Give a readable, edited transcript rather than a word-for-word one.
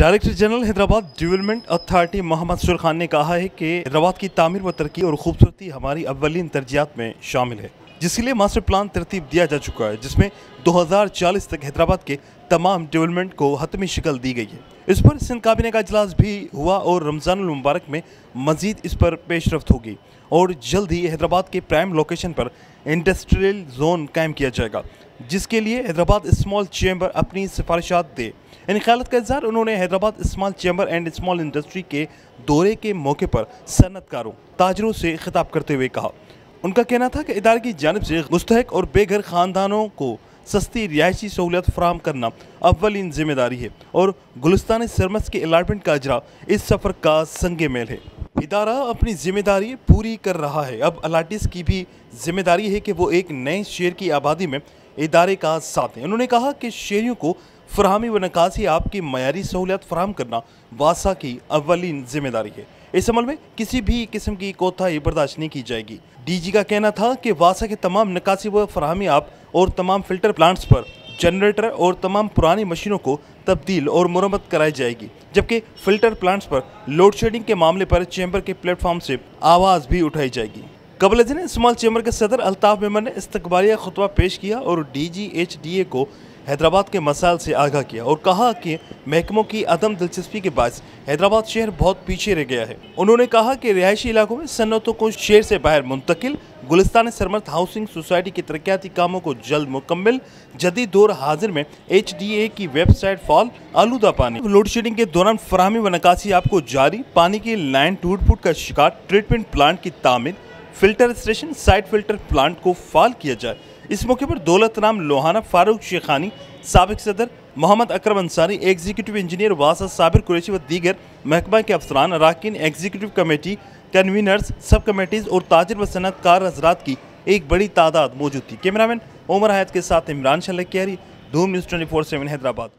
Director general Hyderabad development authority Mohammad Sur Khan ने कहा है कि हैदराबाद की तामीर व तरक्की और खूबसूरती हमारी अव्वलीन तरजीहात में शामिल है, जिसके लिए मास्टर प्लान तरतीब दिया जा चुका है, जिसमें 2040 तक हैदराबाद के तमाम डेवलपमेंट को हतमी शक्ल दी गई है। इस पर सिंध काबीना का इजलास भी हुआ और रमज़ानुल मुबारक में मजीद इस पर पेशरफ्त होगी और जल्द ही हैदराबाद के प्राइम लोकेशन पर इंडस्ट्रियल जोन कायम किया जाएगा, जिसके लिए हैदराबाद स्मॉल चैम्बर अपनी सिफारिशात दे। इन ख्यालात का इज़हार उन्होंने Hyderabad small chamber and small industry के दौरे के मौके पर सनतकारों ताजरों से खिताब करते हुए कहा। उनका कहना था कि इदारे की जानिब से मुस्तहक और बेघर ख़ानदानों को सस्ती रिहायशी सहूलियत फराहम करना अव्वलीन जिम्मेदारी है और गुलिस्तान सरमस के अलाटमेंट का अजरा इस सफ़र का संगे मेल है। इदारा अपनी जिम्मेदारी पूरी कर रहा है। अब अलाटिस की भी जिम्मेदारी है कि वो एक नए शहर की आबादी में इदारे का साथ दें। उन्होंने कहा कि शहरियों को फराहमी व नकासी आपकी मयारी सहूलियत फराहम करना वासा की अव्वलीन जिम्मेदारी है। इस अमल में किसी भी किस्म की कोताही बर्दाश्त नहीं की जाएगी। DG का कहना था कि वासा के तमाम नकासी व फराहमी आप और तमाम फिल्टर प्लांट्स पर जनरेटर और तमाम पुरानी मशीनों को तब्दील और मुरम्मत कराई जाएगी, जबकि फिल्टर प्लांट्स पर लोड शेडिंग के मामले पर चैम्बर के प्लेटफॉर्म से आवाज़ भी उठाई जाएगी। कबल दिन स्मॉल चैम्बर के सदर अल्ताफ मेमन ने इस्तकबालिया खुतबा पेश किया और DGHDA को हैदराबाद के मसाइल से आगाह किया और कहा कि महकमों की अदम दिलचस्पी के बायस हैदराबाद शहर बहुत पीछे रह गया है। उन्होंने कहा कि रिहायशी इलाकों में सन्नतों को शहर से बाहर मुंतकिल, गुलिस्तान सरमत हाउसिंग सोसाइटी के तरक्याती कामों को जल्द मुकम्मल, जदीद दौर हाजिर में HDA की वेबसाइट फॉल, आलूदा पानी, लोड शेडिंग के दौरान फराहमी व नकासी आपको जारी, पानी की लाइन टूट फूट का शिकार, ट्रीटमेंट प्लांट की तामीर, filter station, side filter plant को फाल किया जाए। इस मौके पर दौलत राम लोहाना, फारूक शेखानी, साबिक सदर मोहम्मद अकरम अंसारी, एग्जीक्यूटिव इंजीनियर वासा साबिर कुरैशी व दीगर महकमा के अफसरान, अरकान एग्जीक्यूटिव कमेटी, कन्वीनर्स, सब कमेटीज़ और ताजिर व सनतकार हजरात की एक बड़ी तादाद मौजूद थी। कैमरामैन उमर हयात के साथ इमरान शल्लकियारी, धूम न्यूज़ 24/7 हैदराबाद।